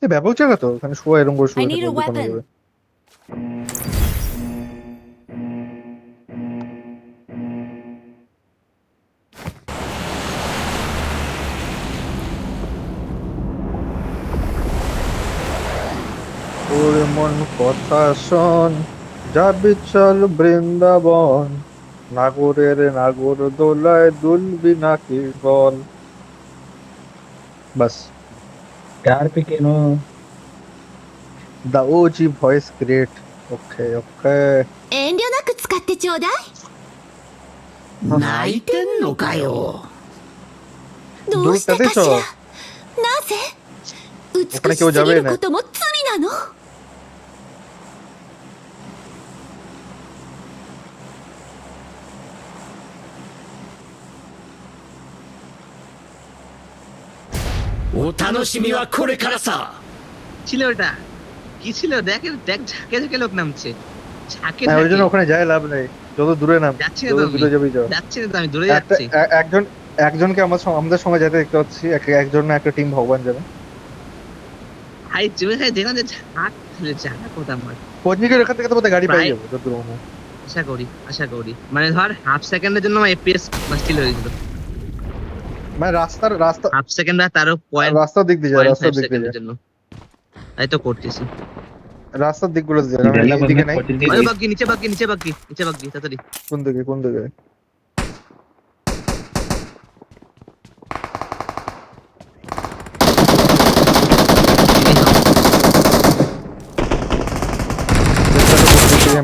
এ ব্যাপক জায়গা তো, ওখানে শোয়া এরকম করে I শুয়ে need থাকলে a কমে weapon. যাবে। ওরে মন কথা শোন, যাবি চল বৃন্দাবন, নাগরের নাগর দোলায় দুলবি নাকি বল। বাস। यार पे কেন? দা ওজি ভয়েস গ্রেট। ওকে ওকে। 遠慮なく使ってちょうだい。泣いてんのかよ。どうしてかしら。なぜ美しすぎることも罪なの。お楽しみはこれからさ。ছিল ওটা কি ছিল? দেখ দেখ, ঝাঁকে ঝাঁকে লোক নামছে, ঝাঁকে হ্যাঁ, ওই জন্য ঝাঁকে। ওখানে যায় লাভ নেই, যত দূরে নাম, যাচ্ছি না যত তো আমি, দূরে যাবি যাও। যাচ্ছি না তো আমি, দূরে একটা যাচ্ছি। একজন একজনকে আমাদের সঙ্গে যেতে দেখতে পাচ্ছি, একজন না একটা টিম, ভগবান জানে। ভাই তুমি খাই দেখলাম যে ঝাঁক ফেলে, ঝাঁক কোথা আমার। পঞ্জিকের এখান থেকে তো বোধহয় গাড়ি পেয়ে প্রায়- যাবো যতদূর মনে হয়। আশা করি মানে ধর হাফ সেকেন্ডের জন্য আমার এফপিএস স্টিল হয়ে গেছিল। মানে রাস্তা হাফ সেকেন্ড আর তারও পয়েন্ট রাস্তার দিক দিয়ে যায়, রাস্তার দিক দিয়ে সেকেন্ডের যায়, জন্য। তাই তো করতেছি। রাস্তার দিকগুলো দিয়ে যায়, ಇದೆಲ್ಲ এইদিকে নাই। ಬಂದ್ಮೇಲೆ ওই বাকি নিচে বাকি নিচে বাকি নিচে বাকি তাড়াতাড়ি। কোন দিকে কোন দিকে?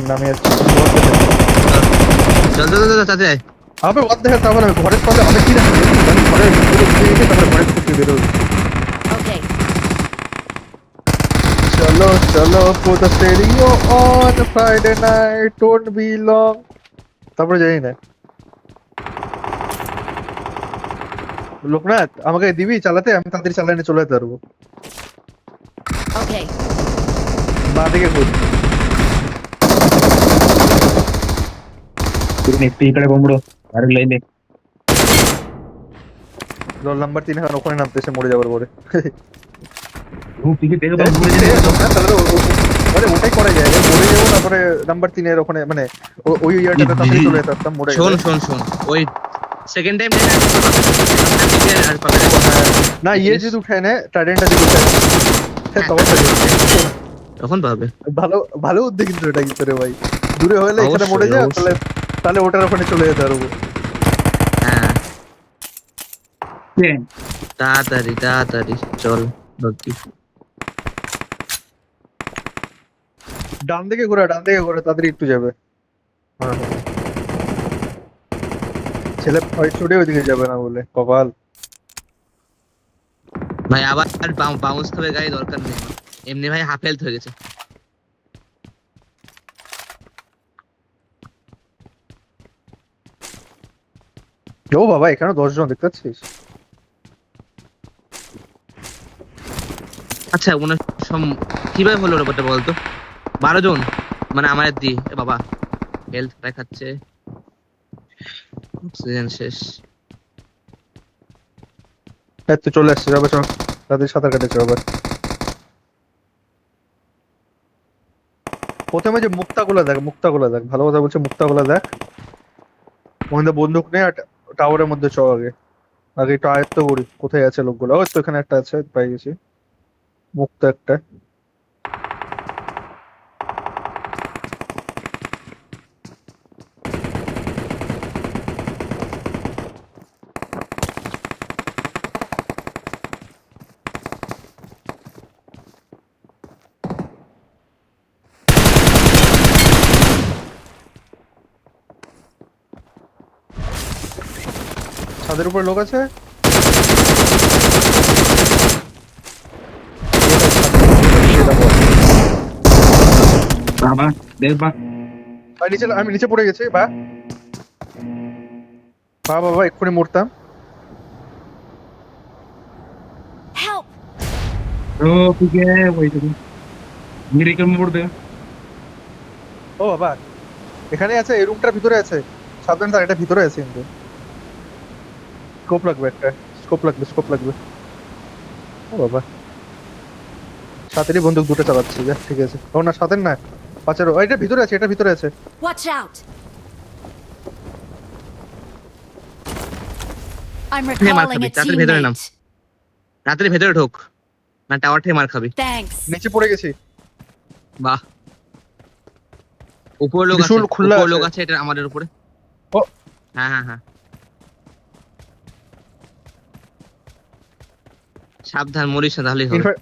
নামে যাচ্ছি। চল চল চল তাড়াতাড়ি আয়। আবে ওয়াট দ্য হেল, তারপরে ঘরের তলে অনেক কি রাখবে, ঘরের ভিতরে ঢুকে গেছে, তারপরে ঘরের থেকে বের হবে। Okay. চলো চলো put the stereo on Friday night, don't be long। তারপরে যাই না। লোকনাথ আমাকে দিবি চালাতে, আমি তাড়াতাড়ি চালায় নিয়ে চলে যেতে পারবো। Okay. বাঁ দিকে ঘুর। ನೆಕ್ಸ್ಟ್ ಈ ಕಡೆ ಬಂದ್ಬಿಡು, ಯಾರು ಇಲ್ಲ ಇಲ್ಲಿ. রোল নাম্বার 3 এখন ওখানে নামতেছে মরে যাওয়ার পরে। রুপিকে দেখে তো ঘুরে যেতে হবে। তাহলে মানে ওটাই করা যায়, মরে যাবো তারপরে নাম্বার 3 এর ওখানে, মানে ওই ইয়ারটাতে তাড়াতাড়ি চলে যেতে পারতাম মরে শোন গেলে। শোন শোন, ওই সেকেন্ড টাইম আর পাবে না। না ইয়ে যদি উঠায় না, ট্রাইডেন্টটা যদি উঠায় তখন তখন পাবে। ভালো ভালো উদ্যোগ কিন্তু এটা কিন্তু রে ভাই, দূরে হলে এখানে অবশ্যই, মরে যায়, অবশ্যই। তাহলে তাহলে ওটার ওখানে চলে যেতে পারবো। হ্যাঁ হ্যাঁ, তাড়াতাড়ি তাড়াতাড়ি চল বাকি। ডান দিকে ঘোরা, ডান দিকে ঘোরা, তাড়াতাড়ি একটু যাবে। হ্যাঁ হ্যাঁ। ছেলে ভয় ছুটে ওইদিকে যাবে না বলে কপাল। ভাই আবার বাউন্স হবে গাড়ি, দরকার নেই আমার। এমনি ভাই হাফ হেলথ হয়ে গেছে। ও বাবা, এখানে 10 জন দেখতে পাচ্ছিস? আচ্ছা কিভাবে হলো ব্যাপারটা বলতো? 12 জন মানে আমার দি এ বাবা, হেলথ দেখাচ্ছে, অক্সিজেন শেষ। এই তো চলে আসছে, যাবে চল তাদের সাঁতার কাটেছে আবার। প্রথমে যে মুক্তাগুলা দেখ, মুক্তাগুলা দেখ, ভালো কথা বলছে, মুক্তাগুলা দেখ। ওখানে বন্দুক নেই, আর টাওয়ারের মধ্যে চ আগে, আগে একটু আয়ত্ত করি কোথায় আছে লোকগুলো। ওই তো এখানে একটা আছে, পাই গেছি মুক্তা একটা। ছাদের উপরে লোক আছে। বাবা দেখ বা আমি নিচে পড়ে গেছি বা বাবা এক্ষুনি মরতাম। Help. রুপিকে ওই তো মিরাকল মোড় দে। ও বাবা এখানে আছে, এই রুমটার ভিতরে আছে, সাবধানে থাক, এটা ভিতরে আছে কিন্তু। স্কোপ লাগবে একটা, স্কোপ লাগবে, স্কোপ লাগবে। ও বাবা সাথেরই বন্দুক দুটো চালাচ্ছি, যাক ঠিক আছে। ও না সাথের না, পাঁচেরও। এটা ভিতরে আছে, এটা ভিতরে আছে। Watch out! I'm recalling a তাড়াতাড়ি ভেতরে নাম। teammate. রাতের ভেতরে ঢোক, না টাওয়ার থেকে মার খাবি। Thanks. নিচে পড়ে গেছি। বাহ, উপর লোক আছে, ত্রিশূল খোলা উপর আছে। লোক আছে, এটা আমাদের উপরে। ও হ্যাঁ হ্যাঁ হ্যাঁ, সাবধান, মরিস না তাহলেই হবে। ইনফ্যাক্ট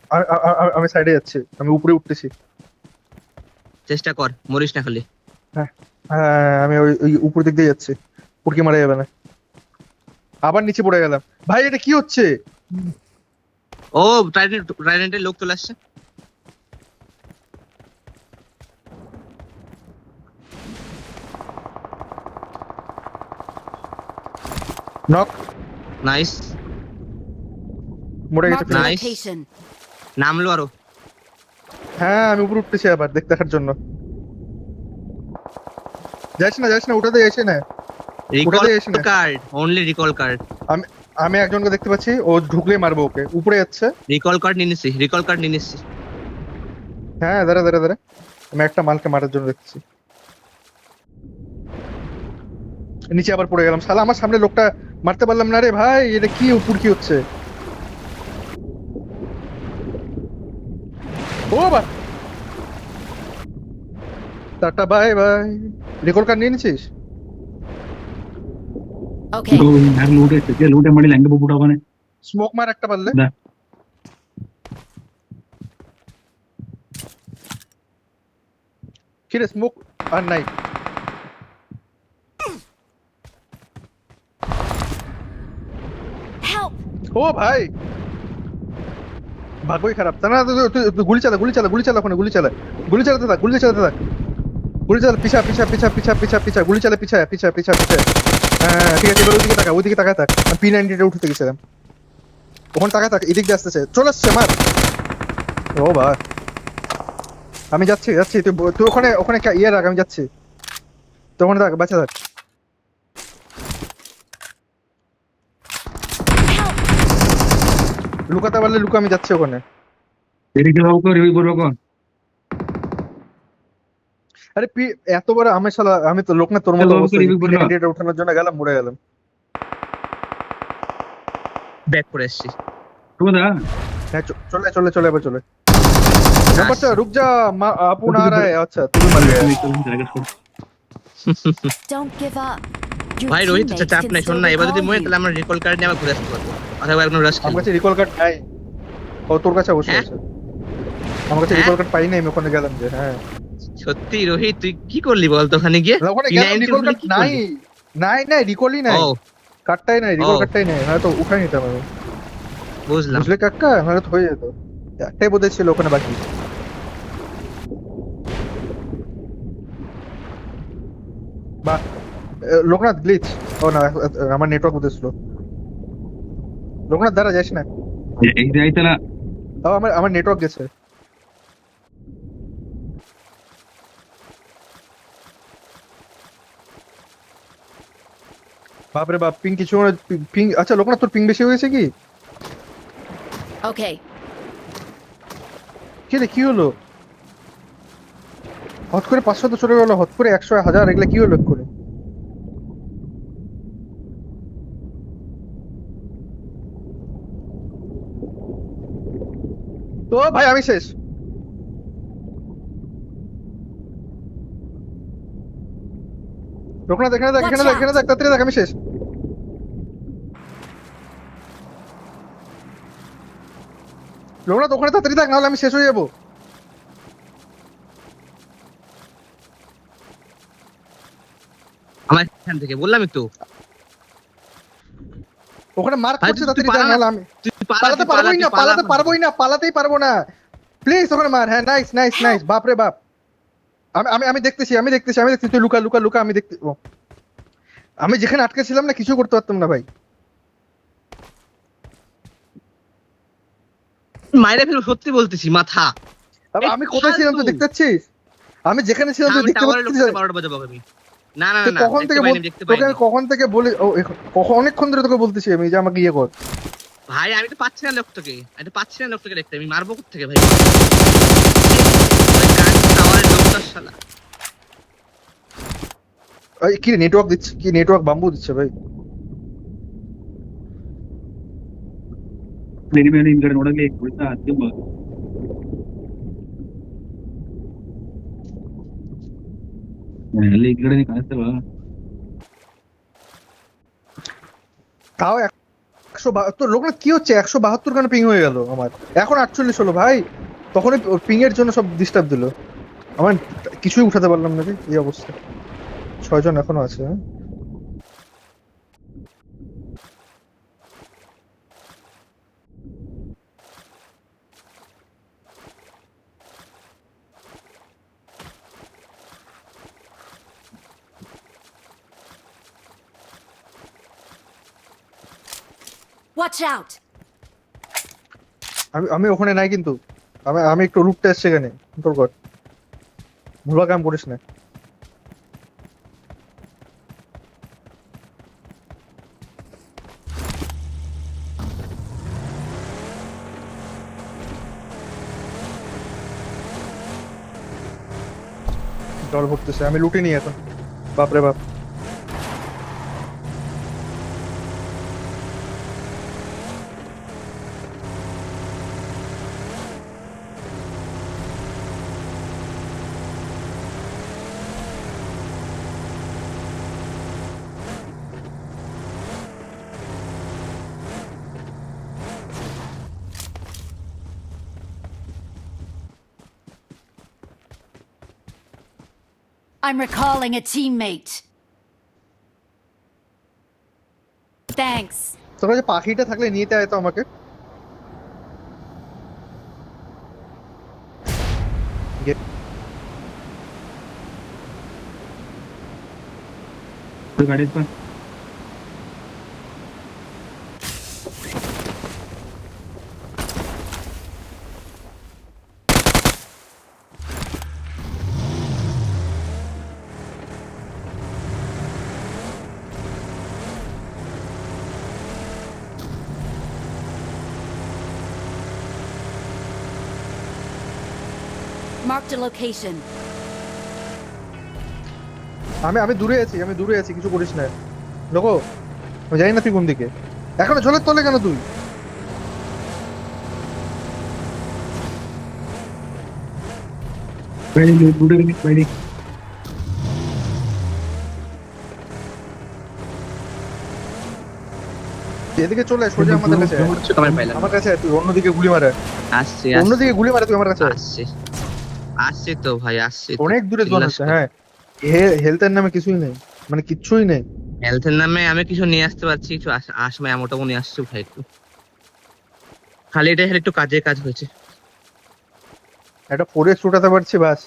আমি সাইডে যাচ্ছি, আমি উপরে উঠতেছি। চেষ্টা কর, মরিস না খালি। হ্যাঁ হ্যাঁ, আমি ওই ওই উপর দিক দিয়ে যাচ্ছি, উড়কি মারা যাবে না। আবার নিচে পড়ে গেলাম। ভাই এটা কি হচ্ছে? ও ট্রাইডেন্টের লোক চলে আসছে। নক, নাইস, মরে গেছে। Mark the Nice. location. নামলো আরো। হ্যাঁ আমি উপরে উঠতেছি আবার দেখার জন্য। যাইস না যাইস না, উঠাতে যাইস না। রিকল ওটাতে এসে না। Card, only recall card. আমি আমি একজনকে দেখতে পাচ্ছি, ও ঢুকলেই মারবো ওকে। উপরে যাচ্ছে। রিকল কার্ড নিয়ে নিচ্ছি, রিকল কার্ড নিয়ে নিচ্ছি। হ্যাঁ দাঁড়া দাঁড়া দাঁড়া, আমি একটা মালকে মারার জন্য দেখতেছি। নিচে আবার পড়ে গেলাম। শালা আমার সামনে লোকটা মারতে পারলাম না রে ভাই, এটা কি উপর কি হচ্ছে? ও বা tata bye bye. Recall card নিয়ে নিছিস? Okay. ಯಾರು ಲೂಟ್ ಐತೆ ಲೂಟೇ ಮಾಡಿಲ್ಲ ಹೆಂಗೆ ಬಿಟ್ಬಿಟ್ಟವನೆ স্মোক মার একটা পারলে। দা। কিরে স্মোক আর নাই? Help! ও ভাই ভাগ্যই খারাপ। তা না তুই গুলি চালা গুলি চালা গুলি চালা, ওখানে গুলি চালা, গুলি চালাতে থাক, গুলি চালাতে থাক, গুলি চালা। পিছা পিছা পিছা পিছা পিছা পিছা গুলি চালা, পিছা পিছা পিছা পিছা। হ্যাঁ ঠিক আছে, এবার ওইদিকে তাকা, ওইদিকে তাকায় থাক। আমি P90 উঠতে গেছিলাম, ওখানে তাকায় থাক। এদিক দিয়ে আসতেছে, চলে আসছে, মার। ও ভাই আমি যাচ্ছি যাচ্ছি, তুই তুই ওখানে ওখানে ইয়ে রাখ, আমি যাচ্ছি। তুই ওখানে থাক, বাঁচা থাক। লুকাতে পারলে লুকা, আমি যাচ্ছি ওখানে। এদিকে ಹೋಗ್ಕೋ ರಿವ್ಯೂ ಬರ್ಬೇಕು আরে এত বড় আমি শালা, আমি তো লোক না তোর মতো চলো, অবস্থা। review করো। P90 উঠানোর জন্য গেলাম, মরে গেলাম। ব্যাক করে এসেছি। ಹೌದಾ হ্যাঁ চলে চলে চলে এবার চলে। ব্যাপারটা রুক যা, আপু না রায়। আচ্ছা তুমি মারবে। Don't give up. Your ভাই রোহিত, teammates চাপ can নাই, শোন still না, এবার যদি recall মরে you. তাহলে আমরা রিকল কার্ড নিয়ে আবার ঘুরে আসতে পারবো, অথবা একদম রাশ আমার কাছে রিকল কার্ড নাই। ও তোর কাছে অবশ্যই হ্যাঁ? আছে। আমার কাছে হ্যাঁ? রিকল কার্ড পাই নাই, আমি ওখানে গেলাম যে। হ্যাঁ সত্যি রোহিত, তুই কি করলি বলতো ওখানে গিয়ে? না, ওখানে গেলাম, P90 রিকল কার্ড কি নাই। করলি? নাই নাই, রিকলই নাই, ও কার্ডটাই নাই, রিকল ও। কার্ডটাই নাই। হয়তো উঠাই নিতাম আমি, বুঝলাম। বুঝলে কাকা, নাহলে তো হয়ে যেত। একটাই বোধহয় ছিল ওখানে বাকি। বাহ, লোকনাথ গ্লিচ। ও না, আমার নেটওয়ার্ক বোধহয় স্লো। লোকনাথ দাঁড়া, যাস না। ಇದು ಆಯ್ತಲ್ಲ তাও আমার আমার নেটওয়ার্ক গেছে। বাপরে বাপ, পিং কিছু পিং। আচ্ছা লোকনাথ, তোর পিং বেশি হয়েছে কি? Okay. কি রে, কি হলো? হট করে 500 তো চলে গেল, হট করে 100 1000, এগুলা কি হলো করে? তো ভাই আমি শেষ। লোকনাথ এখানে দেখ, এখানে দেখ, এখানে দেখ, তাড়াতাড়ি দেখ, আমি শেষ। লোকনাথ ওখানে তাড়াতাড়ি দেখ, নাহলে আমি শেষ হয়ে যাবো। আমার এখান থেকে বললামই তো, ওখানে মার্ক ভাই, করছে, তুই তাড়াতাড়ি পালা দেখ, না। নাহলে আমি তুই পালাতে পারবোই না, পালাতে পারবোই না, পালাতেই পারবো না। প্লিজ ওখানে মার। হ্যাঁ নাইস নাইস নাইস, বাপ রে বাপ। আমি আমি আমি দেখতেছি, আমি দেখতেছি, আমি দেখতেছি। তুই লুকা লুকা লুকা, আমি দেখতে। ও, আমি যেখানে আটকে ছিলাম না, কিছু করতে পারতাম না ভাই। মাইরে ফেলবো, সত্যি বলতেছি, মাথা। আমি কোথায় ছিলাম তুই দেখতে পাচ্ছিস? আমি যেখানে ছিলাম তুই দেখতে টাওয়ারের পাচ্ছিস? লোককে 12টা বাজাবো আমি। না না তুই না, কখন থেকে দেখতে পাইনি, দেখতে তোকে আমি পাইনি। কখন থেকে বলি, ও অনেকক্ষণ ধরে তোকে বলতেছি আমি যে আমাকে ইয়ে কর। ভাই আমি তো পাচ্ছি না লোকটাকে, দেখতে, আমি মারবো থেকে ভাই। টাওয়ারের লোকটা শালা। এই কি নেটওয়ার্ক দিচ্ছে, কি নেটওয়ার্ক বাম্বু দিচ্ছে ভাই। ಎನಿಮೆ ಹಿಂದ್ಗಡೆ ನೋಡಂಗೆ ಉಲ್ಟಾ ತುಂಬ ಅಲ್ಲಿ ಹಿಂದ್ಗಡೆ ಕಾಣಿಸ್ತಲ್ವಾ? তাও 172 লোক না, কি হচ্ছে 172 কেন পিং হয়ে গেল আমার? এখন 48 হলো ভাই, তখনই পিং এর জন্য সব ডিস্টার্ব দিল আমার, কিছুই উঠাতে পারলাম না রে, এই অবস্থা। 6 জন এখনো আছে, হ্যাঁ? Watch out! আমি আমি ওখানে নাই কিন্তু, আমি আমি একটু লুকতে এসছি এখানে, তোর কর ভুলবা কাম করিস না। জল ভরতেছে, আমি লুটিনি এখন, বাপরে বাপ। I'm recalling a teammate. Thanks. তোর কাছে পাখিটা থাকলে নিতে আয় তো আমাকে। गाड़ी पर Marked a location. আমি আমি দূরে আছি, আমি দূরে আছি, কিছু করিস না লোকো। আমি জানি না তুই কোন দিকে, এখনো ঝোলের তলে কেন তুই? गाड़ी लूटे गाड़ी এদিকে চলে আয়, সোজা আমাদের কাছে আয়। কমেন্ট পাইলাম। আমার কাছে আয়, তুই অন্যদিকে গুলি মারা, আসছে অন্যদিকে গুলি মারা, তুই আমার কাছে আয়। আসছে আসছে তো ভাই, আসছে। অনেক দূরে জোন আছে, হ্যাঁ। হেলথের নামে কিছুই নেই, মানে কিচ্ছুই নেই। হেলথের নামে আমি কিছু নিয়ে আসতে পারছি, কিছু আসময় এমনটাও নিয়ে আসছি ভাই একটু। খালি এটা একটু কাজের কাজ হয়েছে। একটা ফোরেক্স উঠাতে পারছি বাস,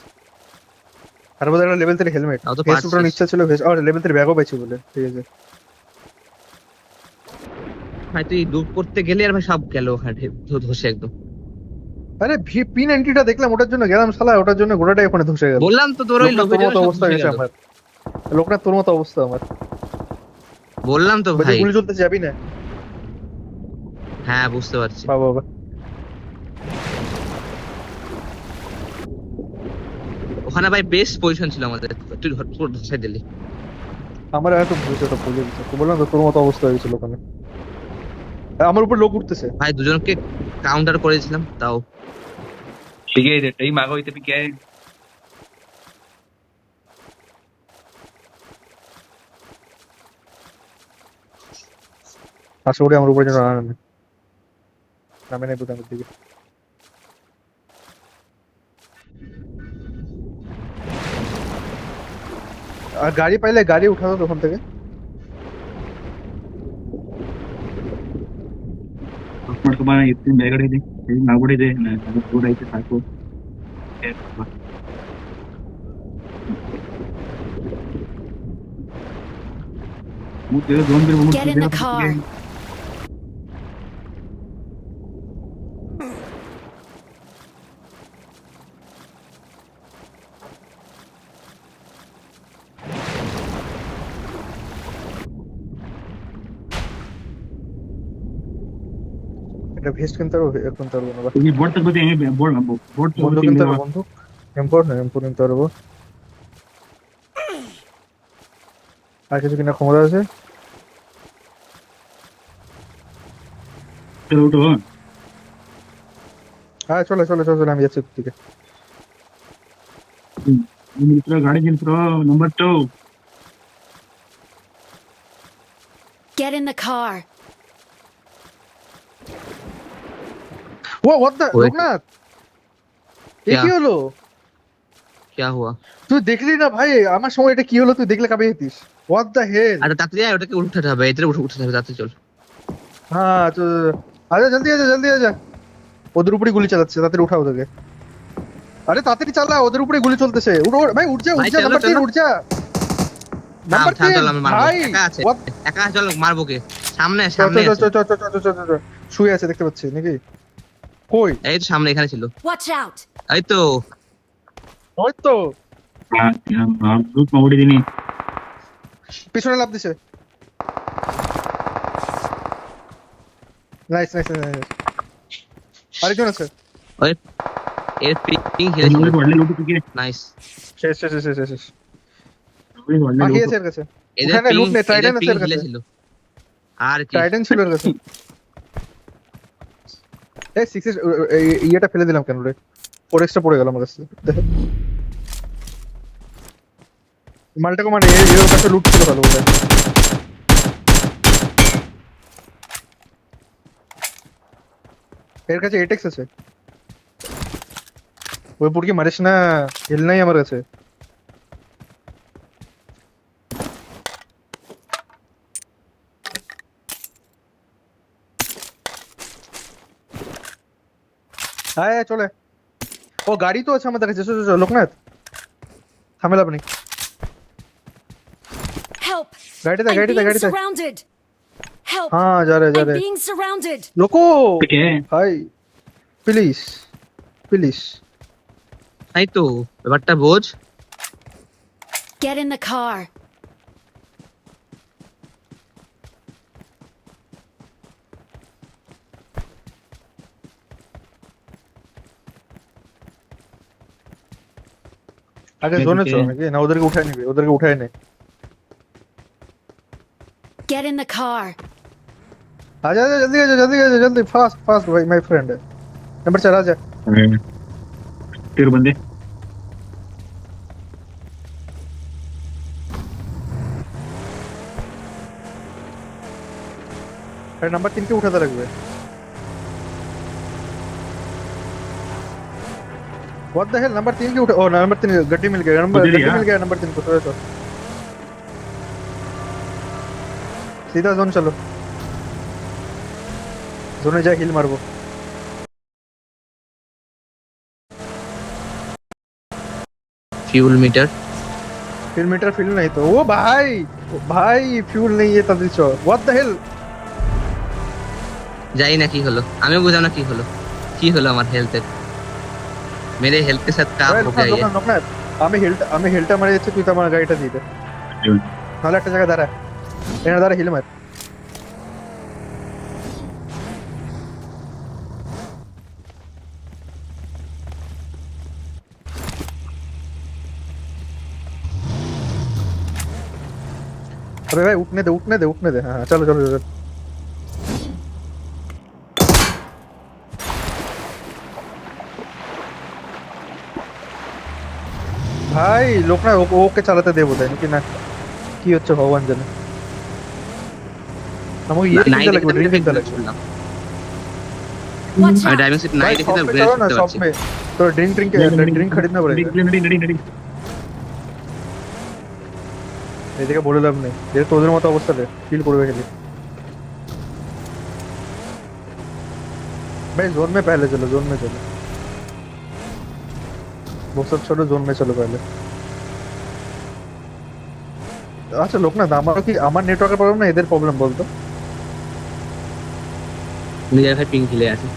আর বোধহয় একটা লেভেল 3 হেলমেট। তাও তো ভেস্ট পারছিস। উঠানোর ইচ্ছা ছিল, ভেস্ট আর লেভেল 3 ব্যাগও পেয়েছি বলে, ঠিক আছে। ভাই তুই ডুব করতে গেলে আর ভাই সব গেল ওখানে ধসে একদম। আরে P90টা দেখলাম, ওটার জন্য গেলাম শালা, ওটার জন্য গোটাটাই ওখানে ধসে গেল। বললাম তো তোর ওই লোকনাথ লোভের তোর জন্য মতো সব অবস্থা ধসে হয়েছে গেল। আমার, লোকনাথ তোর মতো অবস্থা আমার। বললাম তো বলছি ভাই। গুলি চলতে যাবি না? হ্যাঁ বুঝতে পারছি। বাবা বাবা, ওখানে ভাই বেস্ট পজিশন ছিল আমাদের, তুই পুরো ধসাই দিলি। আমার এত বুঝে ওটা বলে দিচ্ছে তো, বললাম তো তোর মতো অবস্থা হয়েছিল ওখানে। আমার উপর লোক উঠতেছে। ভাই দুজনকে কাউন্টার করেছিলাম তাও। ठीक है इधर टाइम आगो इतने क्या है আশা করি আমার উপরে যেন নামে, নামে নাই বোধ আমার দিকে। আর গাড়ি পাইলে গাড়ি উঠাতো তখন থেকে। अपना तुम्हारा इतने बैगड़े दे ना बड़े दे ना थोड़ा इसे साको मुझे तेरे जोन पे Get in the car. একটা ভেস্ট কিনতে পারবো, কিনতে পারবো না বা। তুমি বোর্ড তক বতে আমি বোর্ড বোর্ড তক বন্দুক কিনতে পারবো, বন্দুক এম্পোর না, এম্পোর কিনতে পারবো। আর কিছু কিনা ক্ষমতা আছে? চলো উঠো। হ্যাঁ চলে চলে চলে চলে, আমি যাচ্ছি ওর দিকে। मित्र गाड़ी मित्र number 2 Get in the car. ও হোয়াট দ্য ওই- লোকনাথ, এ क्या কি হলো? क्या हुआ? তুই দেখলি না ভাই আমার সময় এটা কি হলো? তুই দেখলে কাঁপে যেতিস। What the hell. আরে তাড়াতাড়ি আয়, ওটাকে উঠাতে হবে, এদের উঠাতে হবে, তাড়াতাড়ি চল। হ্যাঁ তো আরে জলদি আজা জলদি আজা, ওদের উপরে গুলি চালাচ্ছে, তাড়াতাড়ি উঠা ওদেরকে। আরে তাড়াতাড়ি চালা, ওদের উপরে গুলি চলতেছে। উঠো ভাই, উঠ যা উঠ ভাই, যা, চলো, নাম্বার 3 চলো। উঠ যা, থাম নাম্বার থাম, 3 চল আমি মারবো, ভাই। একা আছে, What? একা আছে, চল মারবো কে? সামনে চল সামনে চল আছে। চল চল চল চল চল চল, শুয়ে আছে দেখতে পাচ্ছি নাকি? কই? এই তো সামনে, এখানে ছিল, Watch out. এই তো। ওই তো हां दूध मावडी दिनी পিছনে লাফ দিছে। নাইস নাইস নাইস, আরেকজন আছে। ওই এর পিং হেলেছিল, नंबर वाले लोग के নাইস। শেষ শেষ শেষ শেষ শেষ। नंबर वाले বাকি लोग আছে এর কাছে। এদের ওখানে পিং, লুট নে, এদের ট্রাইডেন্ট আছে পিং এর কাছে। হেলেছিল। আর কি? ট্রাইডেন্ট ছিল এর কাছে। এই 6 ইয়েটা ফেলে দিলাম কেন রে? 4xটা পড়ে গেল আমার কাছে। মালটাকে মানে এর কাছে লুট ছিল ভালো বলে। এর কাছে 8x আছে। ওই পুরকি মারিস না, হিল নাই আমার কাছে। আয় আয়, চলে। ও গাড়ি তো আছে আমাদের কাছে, চল চল চল, লোকনাথ ঝামেলা আপনি। Help. গাড়িতে I'm গাড়িতে being গাড়িতে। surrounded. Help. হ্যাঁ যা রে যা I'm রে। being surrounded. লোকো के ভাই, প্লিজ প্লিজ। তাই তো, ব্যাপারটা বোঝ। Get in the car. আগে জোনে চল নাকি, না ওদেরকে উঠায় নিবি? ওদেরকে উঠায় নে। Get in the car. आजा आजा जल्दी आजा जल्दी आजा जल्दी, फास्ट फास्ट भाई, माय फ्रेंड है। नंबर 4 आजा। तेरे बंदे अरे नंबर 3 के उठाता रखबे। व्हाट द हेल, नंबर 3 के उठा। ओ नंबर 3 गड्डी मिल गया, नंबर उधर ही गड्डी है। मिल गया नंबर 3 को। चलो चलो सीधा जोन चलो, जोने जा हिल मारबो। Fuel meter. फिर मीटर फिल नहीं तो ओ भाई फ्यूल नहीं है तभी चो। What the hell. জানি না কি হলো, আমিও বুঝলাম না কি হলো, কি হলো আমার হেলথের। মেরে হেলথ के साथ काम हो गया ये। লোকনাথ আমি হেলটা মারি যাচ্ছি, তুই তো আমার গাড়িটা দিয়ে দে। নাহলে একটা জায়গায় দাঁড়া, এখানে দাঁড়া, হিল মার। अबे भाई उठने दे उठने दे उठने दे। हाँ हाँ, चलो चलो चलो। ভাই লোকনাথ ওকে চালাতে দেবো তাই নাকি? না কি হচ্ছে ভগবান জানে। আমাকে ইয়ে কিনতে লাগবে, ড্রিঙ্ক কিনতে লাগবে। Watch আমি out. ড্রাইভিং সিট भाई নাই দেখে शॉप তো में ব্রেক चलो ना, করতে शॉप পারছি। में तो ड्रिंक खरीदना पड़ेगा। नडी এদিকে বলে লাভ নেই, যেহেতু তোদের মতো অবস্থা রে ফিল করবে খালি। भाई जोन में पहले चलो, जोन में चलो, वो सब छोड़ो, जोन में चलो पहले। আচ্ছা লোকনাথ, আমারও কি আমার নেটওয়ার্কের প্রবলেম না এদের প্রবলেম বলতো? নিজের ভাই পিং খেলে আছে,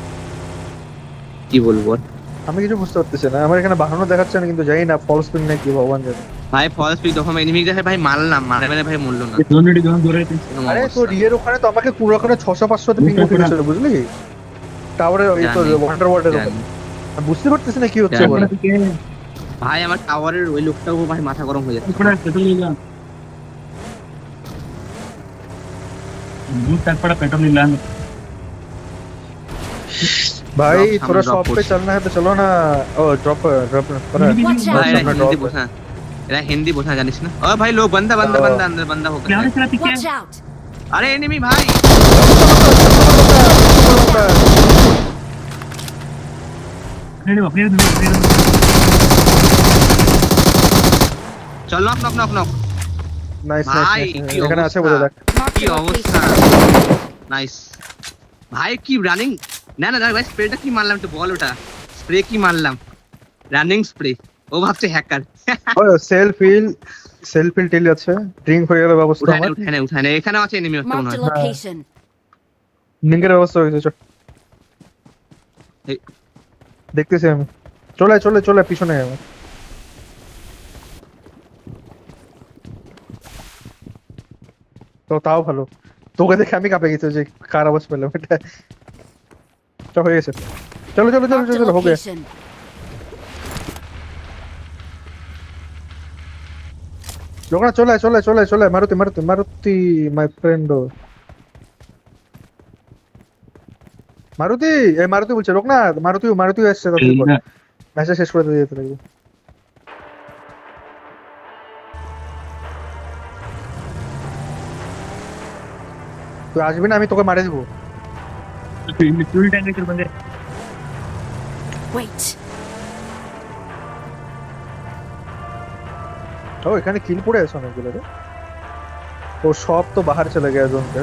কি বলবো আর। আমি কিছু বুঝতে পারতেছি না, আমার এখানে বাহানো দেখাচ্ছে না কিন্তু জানি না ফলস পিন নাকি ভগবান জানে। ভাই ফলস পিক যখন এনিমি দেখে ভাই মারলাম, মারে মানে ভাই মরলো না। दोन नडी दोन दो रहे थे এরকম আরে অবস্থা। তোর ইয়ের ওখানে তো আমাকে পুরো ওখানে 600 500 তে পিং উঠে গেছিল বুঝলি? টাওয়ারে এই তো জানি, ওয়াটার ওয়ার্ল্ডের জানি। আমি বুঝতে পারতেছি না কি হচ্ছে জানি। বলে। ভাই আমার টাওয়ারের ওই লোকটাও ভাই মাথা গরম হয়ে যাচ্ছে। पेट्रोल ले ला दूध तक पड़ा पेट्रोल ले ला भाई Drop थोड़ा सामने drop शॉप पे कोर्स। चलना है तो चलो ना। ओ ड्रॉप ड्रॉप पर Watch ভাই out! এরা सामने হিন্দি drop है। বোঝা, এরা হিন্দি বোঝা জানিস না? ও ভাই লোক बंदा बंदा ও। बंदा अंदर बंदा होकर क्या है। चला पीछे Watch out! अरे एनिमी भाई अपने अपने चल knock knock knock knock. Nice ভাই नाइस কি এখানে আছে অবস্থা, বলে দেখ। Marked কি a অবস্থা। location. নাইস ভাই কি রানিং, না না না ভাই স্প্রেটা কি মারলাম একটু বল, ওটা স্প্রে কি মারলাম, রানিং স্প্রে। ও ভাবছে হ্যাকার। ও সেলফ হিল টিল আছে, ড্রিঙ্ক হয়ে গেল ব্যবস্থা উঠায় না আমার। উঠায় না উঠায় না, এখানে আছে এনিমি একটা মনে Marked a হয়। location. ড্রিঙ্কের ব্যবস্থা হয়েছে চল। এই, দেখতেছি আমি। চলে চলে চলে পিছনে আমার। তো তাও ভালো, তোকে দেখে আমি কাঁপে গেছি যে কার আওয়াজ পেলাম এটা। চল হয়ে গেছে, চলো চলো চলো Marked a চলো চলো, हो गया। location. লোক না চলে চলে চলে চলে, মারুতি মারুতি মারুতি মাই ফ্রেন্ড। মারুতি এই মারুতি বলছে লোক না, মারুতি মারুতি আসছে তাড়াতাড়ি কর। ম্যাচটা শেষ করে দিয়ে যেতে লাগবে। তুই আসবি না, আমি তোকে মারে দেবো। फ्यूल टैंक के बंदे Wait. ও এখানে কিল পড়ে আছে অনেকগুলো রে। ও সব তো বাহার চলে গেছে জোন কে।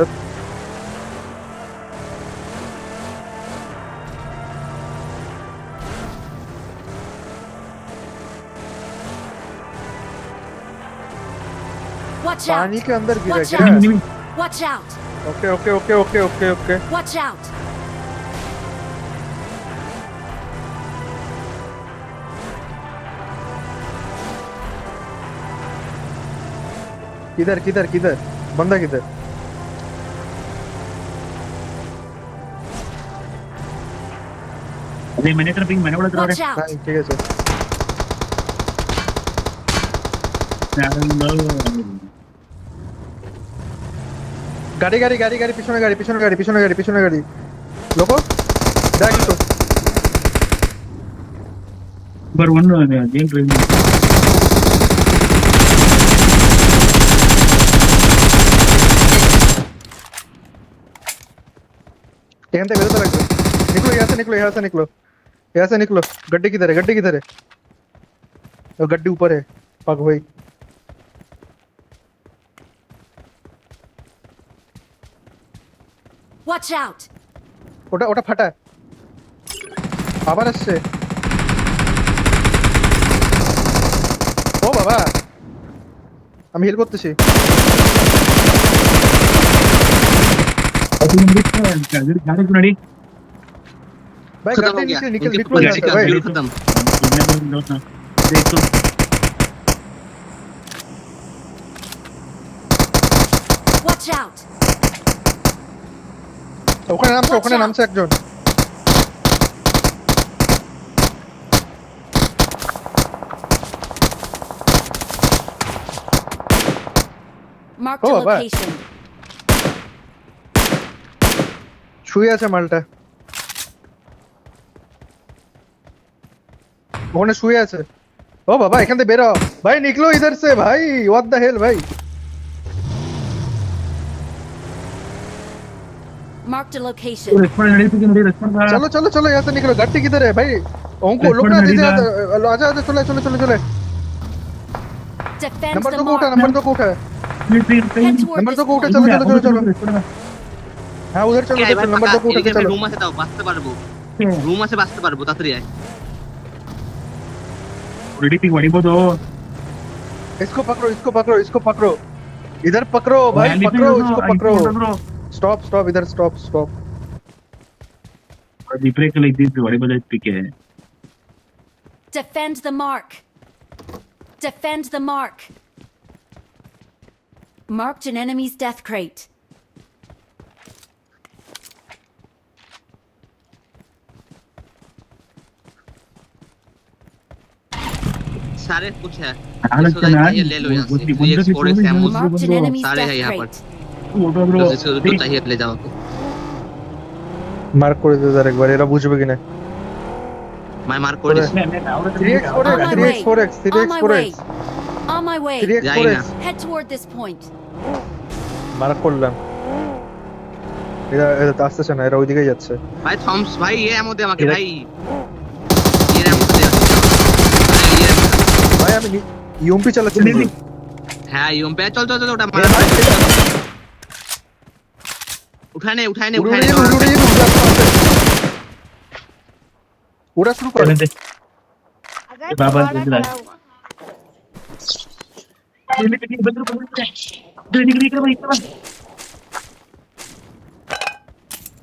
Watch out! पानी के अंदर गिरा Watch गिरा। out! Watch out! Okay okay okay okay okay okay. Watch out! किधर किधर किधर बंदा किधर? अरे मैंने तेरा पिंग मैंने बोला तेरा Watch out! हाँ ठीक है सर। গাড়ি গাড়ি গাড়ি গাড়ি পিছনে গাড়ি পিছনে গাড়ি পিছনে গাড়ি পিছনে গাড়ি। লোকো দেখ তো। पर वन गेम ट्रेन एम तक बेरोता लगता है। निकलो यहाँ से निकलो यहाँ से निकलो यहाँ से निकलो। गड्डी किधर है गड्डी किधर है? वो गड्डी ऊपर है पग भाई। Watch out! ওটা ওটা ফাটা আবার আসছে। ও বাবা আমি হেল্প করতেছি। गाड़ी गाड़ी भाई खत्म हो गड्डी गया, निकल निकल इनके निकलो ऊपर यहाँ गाड़ी से का भाई। फ्यूल खत्म। देख तो Watch out! ওখানে নামছে একজন। Marked a Oh, bye. location. শুয়ে আছে মালটা ওখানে শুয়ে আছে। ও বাবা এখান থেকে বেরো ভাই, নিকলো ইধার সে ভাই। व्हाट द हेल भाई। Marked a location. रेस्पॉन्ड गाड़ी पे मेरी रेस्पॉन्ड चलो चलो चलो यहाँ से निकलो। गड्डी किधर है भाई? ओंको लोग ना दीजिए आजा आजा चले चले चले चले। Defend नंबर the 2 को उठा mark. नंबर 2 को उठा। Head toward नंबर this 2 को उठा point. चलो चलो चलो चलो। हाँ उधर चलो কে उधर ভাই चलो नंबर 2 को उठा के चलो। রুম আছে, দাও বাঁচতে পারবো, রুম আছে বাঁচতে পারবো, তাড়াতাড়ি আয়। रेडी पिंग गाड़ी को दो इसको पकड़ो इसको पकड़ो इसको पकड़ो। इधर पकड़ो भाई पकड़ो इसको पकड़ो। स्टॉप स्टॉप इधर stop stop. Brake like this गाड़ी बजाय पिके है Defend the mark. Defend the mark. Marked an enemy's death crate. सारे कुछ है हालत इसको क्या है चाहिए ले लो यहाँ से 3x4x ammo Marked an enemy's सारे death हैं यहाँ पर crate. ওটা जिसको जो चाहिए ले जाओ মার্ক করে দে তার একবার, এরা বুঝবে কিনা। मैं मार्क कर this 3x4x, On my 3x4x, On my way. 3x4x, On my way. 3x4x। Head toward this point. Mark করলাম। এরা এরা তো আসতেছে না, এরা ওইদিকেই যাচ্ছে। भाई थॉम्स भाई ये एमो दे আমাকে भाई ये एमो दे भाई ये ভাই আমি ইউএমপি চালাচ্ছি নাকি? है यूम पे चल चल चल उठा এ ভাই, उठाने उठाने উড়ে उठाने উড়ে উড়ে উড়ে উড়া শুরু কর। बाबा जल्दी ला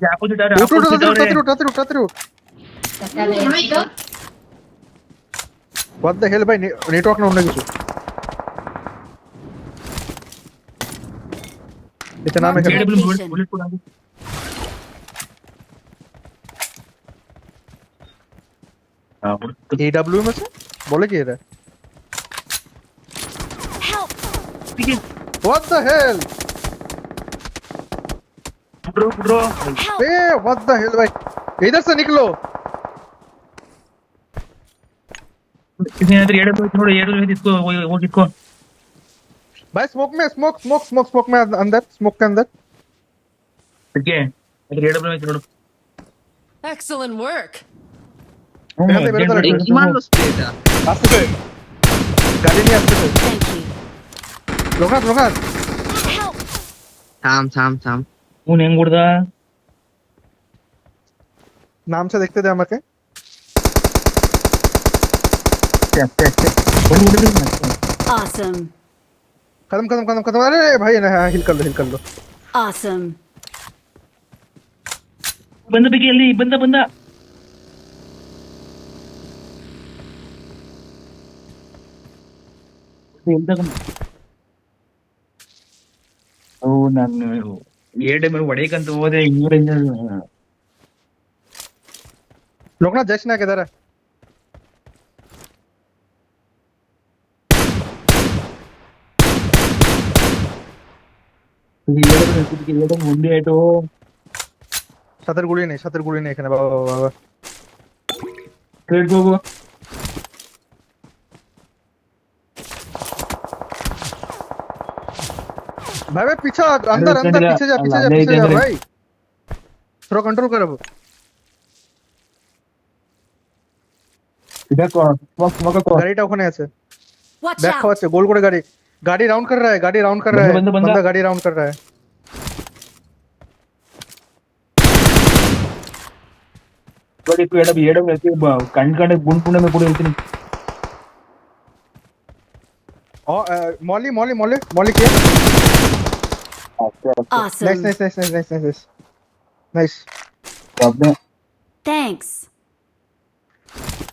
क्या कुछ डर উঠ উঠ উঠ উঠ উঠ উঠ উঠ। What the hell ভাই, নেটওয়ার্ক না অন্য কিছু। এটা নাম এখানে बुलेट को डाल हां AWM আছে বলে কি এটা? Help! What the hell? उड़ो Help! A what the hell भाई, इधर से निकलो। किसी ने इधर थोड़ा एयर में इसको वो किसको भाई स्मोक में, स्मोक में अंदर, स्मोक के अंदर। ठीक है इधर एयर में छोड़ो Excellent work. বেরোতে বেরোতে एक ही मार लो स्प्रेটা আসতেছে, গাড়ি নিয়ে আসতেছে। Thank you. Locus Help! থাম থাম থাম कौन हैंग उड़दा নামছে দেখতে দে আমাকে। और उड़ रही है Awesome. खत्म। अरे भाई ना, हाँ हिल कर लो। Awesome. बंदा पे खेल नहीं बंदा ಓ ನಾನು ಏಡೆ ಮೇಲೆ ಹೊಡೆಯಕಂತ ಹೋದೆ ಇನ್ನೂರಿಂದ लोकनाथ जैसे ना किधर है? ಏಡೆ ಮುಂದೆ ಆಯ್ತು সাথের গুলি নেই এখানে। বাবা ಟ್ರೇಡ್ ಹೋಗು भाई पीछे अंदर पीछे जा भाई, थोड़ा कंट्रोल कर अब। দেখো স্মোক কর গাড়িটা ওখানে আছে, Watch ব্যাক out. খাওয়াচ্ছে গোল করে। गाड़ी राउंड कर रहा है, बंदा गाड़ी राउंड कर रहा है। ನೋಡಿ ಏಡೆ ಮೇಲೆ ಕಣ್ಕಂಡೆ ಗುಂಪುಂಡ ಮೇಲೆ ಕೂಡ ಇರ್ತೀನಿ और मॉली किया। Awesome. नाइस। आपने Thanks.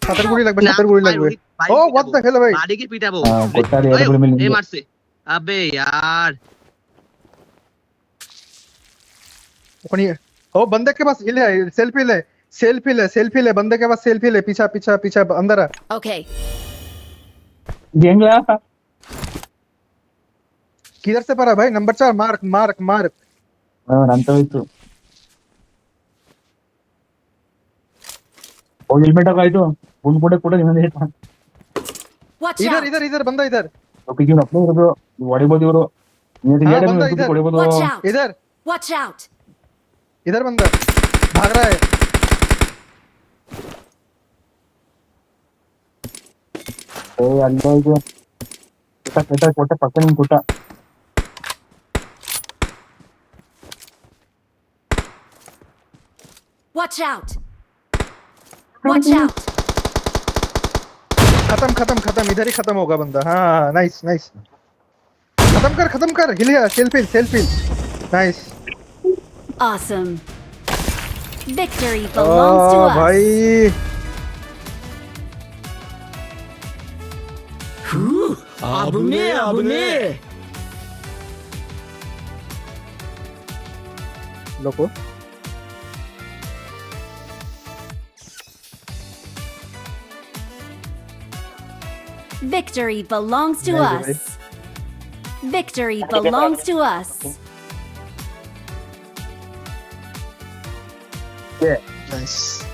সাথের গুলি লাগবে। ओ व्हाट द हेल भाई, बाड़ी के पीटा वो गोटारी एयर में मिल ए मार से अबे यार ओखनी ओ बंदे के पास हिल है, सेल्फी ले बंदे के पास सेल्फी ले। पीछा अंदर आ। Okay. ಹೆಂಗ किधर से पड़ा भाई? Number 4 mark. ನಂತ ಹೋಯ್ತು ಓ ಹೆಲ್ಮೆಟ್ ಆಗಾಯ್ತು ಗುಂಡ್ ಕೂಡ ಇನ್ನೊಂದು ಹೇಳ್ತಾ Watch out. इधर बंदा इधर। ಓಕೆ ಇವ್ರು ಅಪ್ಲೈ ಇರೋದು ಹೊಡಿಬೋದು ಇವರು हाँ, बंदा इधर। ಹೊಡಿಬೋದು Watch out. इधर Watch out. बंदा भाग रहा है। ಏ ಅಲ್ಲ ಇದು ಕೊಟ್ಟ ಪಕ್ಕ ನಿಂಗೆ ಕೊಟ್ಟ Watch out. Watch out. खत्म इधर ही खत्म होगा बंदा। हाँ नाइस। खत्म कर हिल गया। Selfie nice. Awesome. Victory belongs to us. भाई आबुने लोको Victory belongs to Nice, us. Victory belongs to us. Nice.